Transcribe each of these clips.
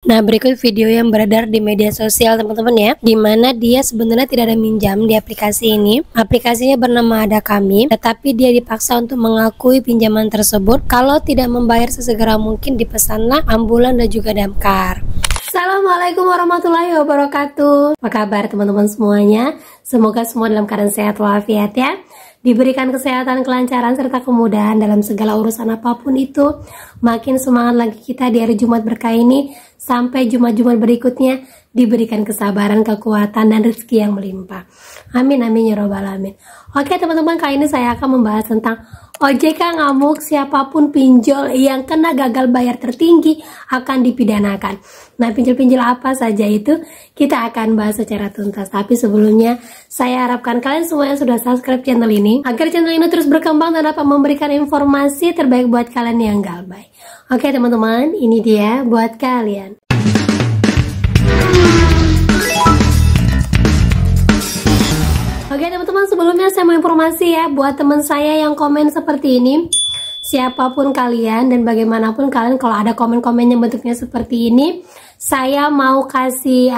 Nah, berikut video yang beredar di media sosial teman-teman ya, dimana dia sebenarnya tidak ada minjam di aplikasi ini. Aplikasinya bernama Ada Kami, tetapi dia dipaksa untuk mengakui pinjaman tersebut. Kalau tidak membayar sesegera mungkin, dipesanlah ambulan dan juga damkar. Assalamualaikum warahmatullahi wabarakatuh. Apa kabar teman-teman semuanya? Semoga semua dalam keadaan sehat walafiat ya. Diberikan kesehatan, kelancaran, serta kemudahan dalam segala urusan apapun itu. Makin semangat lagi kita di hari Jumat berkah ini. Sampai Jumat-Jumat berikutnya diberikan kesabaran, kekuatan, dan rezeki yang melimpah. Amin, amin, ya robbal alamin. Oke teman-teman, kali ini saya akan membahas tentang OJK ngamuk, siapapun pinjol yang kena gagal bayar tertinggi akan dipidanakan. Nah, pinjol-pinjol apa saja itu kita akan bahas secara tuntas. Tapi sebelumnya, saya harapkan kalian semua yang sudah subscribe channel ini, agar channel ini terus berkembang dan dapat memberikan informasi terbaik buat kalian yang galbay. Oke teman-teman, ini dia buat kalian. Oke teman-teman, sebelumnya saya mau informasi ya buat teman saya yang komen seperti ini. Siapapun kalian dan bagaimanapun kalian, kalau ada komen-komen yang bentuknya seperti ini, saya mau kasih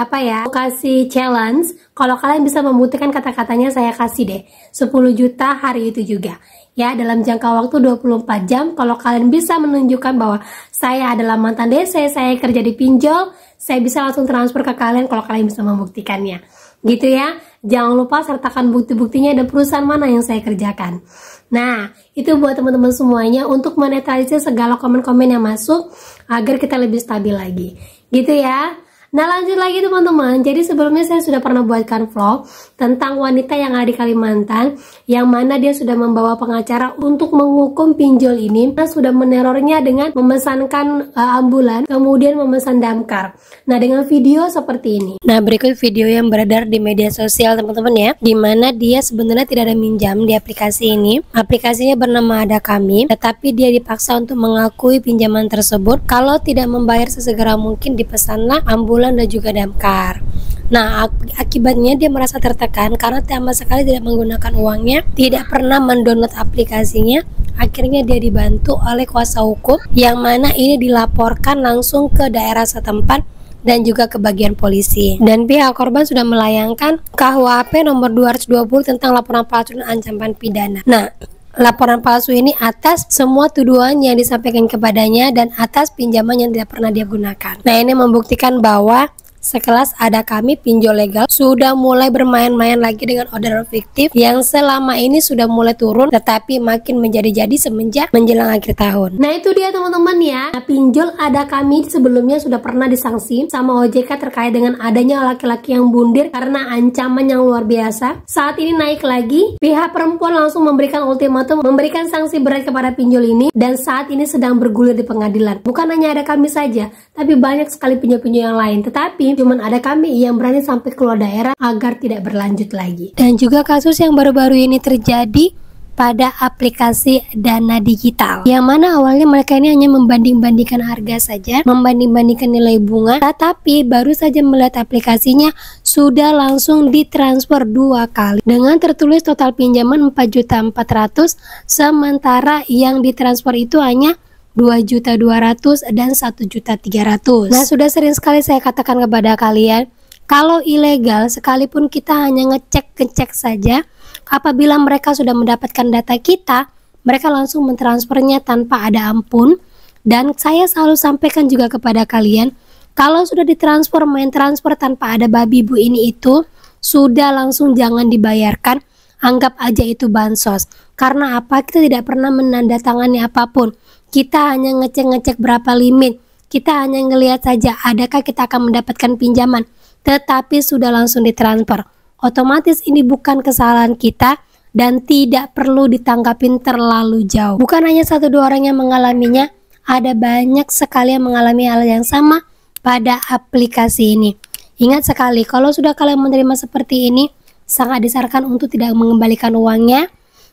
kasih challenge. Kalau kalian bisa membuktikan kata-katanya, saya kasih deh 10 juta hari itu juga. Ya, dalam jangka waktu 24 jam, kalau kalian bisa menunjukkan bahwa saya adalah mantan DC, saya kerja di pinjol, saya bisa langsung transfer ke kalian kalau kalian bisa membuktikannya. Gitu ya. Jangan lupa sertakan bukti-buktinya dan perusahaan mana yang saya kerjakan. Nah, itu buat teman-teman semuanya untuk menetralisir segala komen-komen yang masuk agar kita lebih stabil lagi. Gitu ya. Nah, lanjut lagi teman-teman. Jadi sebelumnya saya sudah pernah buatkan vlog tentang wanita yang ada di Kalimantan, yang mana dia sudah membawa pengacara untuk menghukum pinjol ini. Nah, sudah menerornya dengan memesankan ambulan, kemudian memesan damkar. Nah, dengan video seperti ini. Nah, berikut video yang beredar di media sosial teman-teman ya, dimana dia sebenarnya tidak ada minjam di aplikasi ini. Aplikasinya bernama Ada Kami, tetapi dia dipaksa untuk mengakui pinjaman tersebut. Kalau tidak membayar sesegera mungkin, dipesanlah ambulan dan juga damkar. Nah, akibatnya dia merasa tertekan karena sama sekali tidak menggunakan uangnya, tidak pernah mendownload aplikasinya. Akhirnya dia dibantu oleh kuasa hukum, yang mana ini dilaporkan langsung ke daerah setempat dan juga ke bagian polisi. Dan pihak korban sudah melayangkan KUHP nomor 220 tentang laporan palsu dan ancaman pidana. Nah, laporan palsu ini atas semua tuduhan yang disampaikan kepadanya dan atas pinjaman yang tidak pernah dia gunakan. Nah, ini membuktikan bahwa sekelas Ada Kami pinjol legal sudah mulai bermain-main lagi dengan orderan fiktif yang selama ini sudah mulai turun, tetapi makin menjadi-jadi semenjak menjelang akhir tahun. Nah, itu dia teman-teman ya. Nah, pinjol Ada Kami sebelumnya sudah pernah disanksi sama OJK terkait dengan adanya laki-laki yang bundir karena ancaman yang luar biasa. Saat ini naik lagi, pihak perempuan langsung memberikan ultimatum, memberikan sanksi berat kepada pinjol ini, dan saat ini sedang bergulir di pengadilan. Bukan hanya Ada Kami saja, tapi banyak sekali pinjol-pinjol yang lain. Tetapi cuman Ada Kami yang berani sampai keluar daerah agar tidak berlanjut lagi. Dan juga kasus yang baru-baru ini terjadi pada aplikasi Dana Digital, yang mana awalnya mereka ini hanya membanding-bandingkan harga saja, membanding-bandingkan nilai bunga, tetapi baru saja melihat aplikasinya sudah langsung ditransfer 2 kali dengan tertulis total pinjaman 4.400.000, sementara yang ditransfer itu hanya 2.200.000 dan 1.300.000. Nah, sudah sering sekali saya katakan kepada kalian, kalau ilegal sekalipun kita hanya ngecek saja, apabila mereka sudah mendapatkan data kita, mereka langsung mentransfernya tanpa ada ampun. Dan saya selalu sampaikan juga kepada kalian, kalau sudah ditransfer, main transfer tanpa ada babi bu ini itu, sudah langsung jangan dibayarkan, anggap aja itu bansos. Karena apa? Kita tidak pernah menandatangani apapun. Kita hanya ngecek berapa limit. Kita hanya ngelihat saja adakah kita akan mendapatkan pinjaman. Tetapi sudah langsung ditransfer. Otomatis ini bukan kesalahan kita dan tidak perlu ditanggapin terlalu jauh. Bukan hanya 1-2 orang yang mengalaminya, ada banyak sekali yang mengalami hal yang sama pada aplikasi ini. Ingat sekali, kalau sudah kalian menerima seperti ini, sangat disarankan untuk tidak mengembalikan uangnya.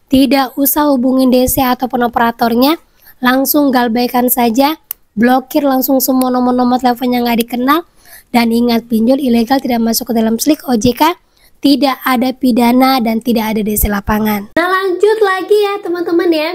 Tidak usah hubungin DC ataupun operatornya, langsung galbaikan saja, blokir langsung semua nomor-nomor telepon yang nggak dikenal. Dan ingat, pinjol ilegal tidak masuk ke dalam slik OJK, tidak ada pidana dan tidak ada DC lapangan. Nah, lanjut lagi ya teman-teman ya.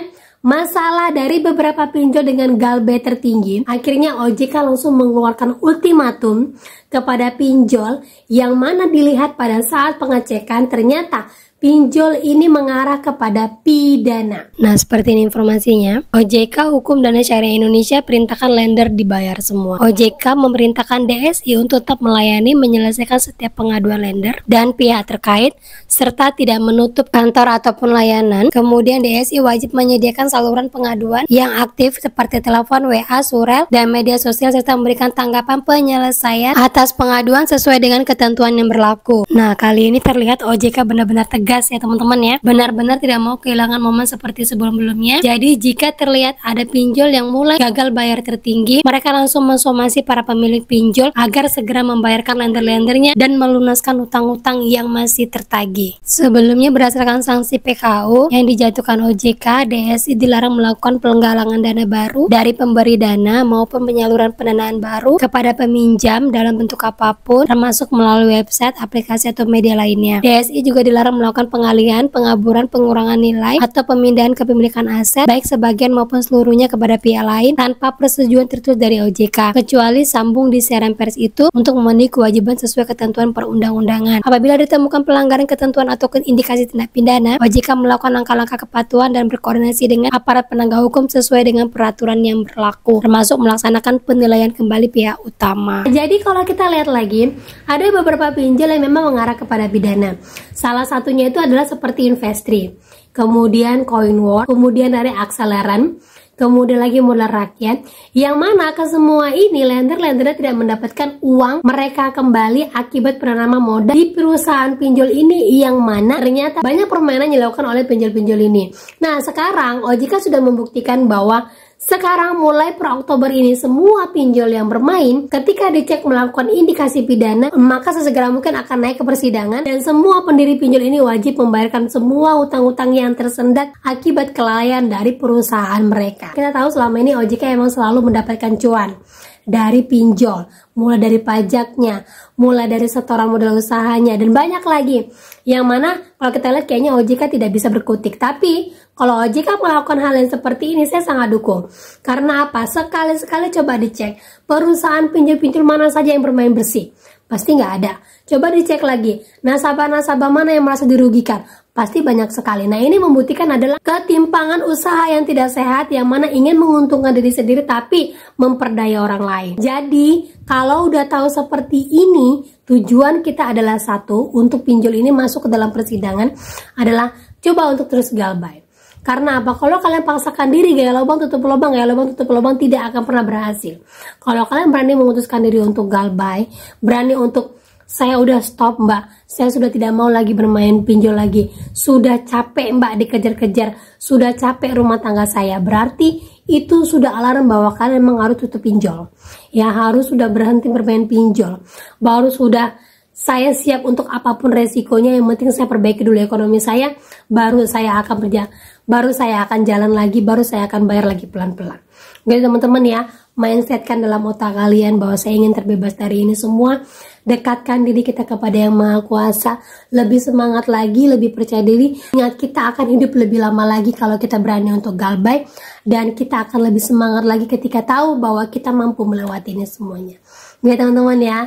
masalah dari beberapa pinjol dengan galbay tertinggi, akhirnya OJK langsung mengeluarkan ultimatum kepada pinjol yang mana dilihat pada saat pengecekan ternyata pinjol ini mengarah kepada pidana. Nah, seperti ini informasinya. OJK Hukum Dana Syariah Indonesia perintahkan lender dibayar semua. OJK memerintahkan DSI untuk tetap melayani menyelesaikan setiap pengaduan lender dan pihak terkait serta tidak menutup kantor ataupun layanan. Kemudian DSI wajib menyediakan saluran pengaduan yang aktif seperti telepon, WA, surel, dan media sosial serta memberikan tanggapan penyelesaian atas pengaduan sesuai dengan ketentuan yang berlaku. Nah, kali ini terlihat OJK benar-benar tegas ya teman-teman ya, benar-benar tidak mau kehilangan momen seperti sebelum-sebelumnya. Jadi jika terlihat ada pinjol yang mulai gagal bayar tertinggi, mereka langsung mensomasi para pemilik pinjol agar segera membayarkan lender-lendernya dan melunaskan utang-utang yang masih tertagih. Sebelumnya berdasarkan sanksi PKU yang dijatuhkan OJK, DSI dilarang melakukan penggalangan dana baru dari pemberi dana maupun penyaluran pendanaan baru kepada peminjam dalam bentuk apapun, termasuk melalui website, aplikasi atau media lainnya. DSI juga dilarang melakukan pengalihan, pengaburan, pengurangan nilai, atau pemindahan kepemilikan aset, baik sebagian maupun seluruhnya kepada pihak lain tanpa persetujuan tertulis dari OJK, kecuali sambung di siaran pers itu untuk memenuhi kewajiban sesuai ketentuan perundang-undangan. Apabila ditemukan pelanggaran ketentuan atau indikasi tindak pidana, OJK melakukan langkah-langkah kepatuhan dan berkoordinasi dengan aparat penegak hukum sesuai dengan peraturan yang berlaku, termasuk melaksanakan penilaian kembali pihak utama. Jadi kalau kita lihat lagi, ada beberapa pinjol yang memang mengarah kepada pidana. Salah satunya itu adalah seperti Investri, kemudian Coinworld, kemudian dari Akseleran, kemudian lagi Modal Rakyat, yang mana ke semua ini lender-lendernya tidak mendapatkan uang mereka kembali akibat penanaman modal di perusahaan pinjol ini, yang mana ternyata banyak permainan yang dilakukan oleh pinjol-pinjol ini. Nah, sekarang OJK sudah membuktikan bahwa sekarang mulai per Oktober ini semua pinjol yang bermain ketika dicek melakukan indikasi pidana, maka sesegera mungkin akan naik ke persidangan dan semua pendiri pinjol ini wajib membayarkan semua utang-utang yang tersendat akibat kelalaian dari perusahaan mereka. Kita tahu selama ini OJK emang selalu mendapatkan cuan dari pinjol, mulai dari pajaknya, mulai dari setoran modal usahanya, dan banyak lagi. Yang mana kalau kita lihat kayaknya OJK tidak bisa berkutik. Tapi kalau OJK melakukan hal yang seperti ini, saya sangat dukung. Karena apa? Sekali-sekali coba dicek perusahaan pinjol-pinjol mana saja yang bermain bersih. Pasti nggak ada. Coba dicek lagi nasabah-nasabah mana yang merasa dirugikan. Pasti banyak sekali. Nah, ini membuktikan adalah ketimpangan usaha yang tidak sehat, yang mana ingin menguntungkan diri sendiri tapi memperdaya orang lain. Jadi kalau udah tahu seperti ini, tujuan kita adalah satu, untuk pinjol ini masuk ke dalam persidangan adalah coba untuk terus galbay. Karena apa? Kalau kalian paksakan diri gaya lubang tutup lubang, gaya lubang tutup lubang, tidak akan pernah berhasil. Kalau kalian berani memutuskan diri untuk galbay, berani untuk saya udah stop mbak, saya sudah tidak mau lagi bermain pinjol lagi, sudah capek mbak dikejar-kejar, sudah capek rumah tangga saya, berarti itu sudah alarm bahwa kalian memang harus tutup pinjol. Ya, harus sudah berhenti bermain pinjol, baru sudah saya siap untuk apapun resikonya, yang penting saya perbaiki dulu ekonomi saya, baru saya akan kerja, baru saya akan jalan lagi, baru saya akan bayar lagi pelan-pelan. Jadi teman-teman ya, mindsetkan dalam otak kalian bahwa saya ingin terbebas dari ini semua. Dekatkan diri kita kepada Yang Maha Kuasa, lebih semangat lagi, lebih percaya diri. Ingat, kita akan hidup lebih lama lagi kalau kita berani untuk galbay, dan kita akan lebih semangat lagi ketika tahu bahwa kita mampu melewati ini semuanya. Ya teman-teman ya.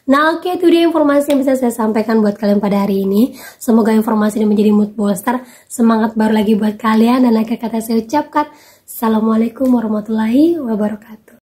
Nah oke, itu dia informasi yang bisa saya sampaikan buat kalian pada hari ini. Semoga informasi ini menjadi mood booster, semangat baru lagi buat kalian. Dan akhir kata saya ucapkan, Assalamualaikum warahmatullahi wabarakatuh.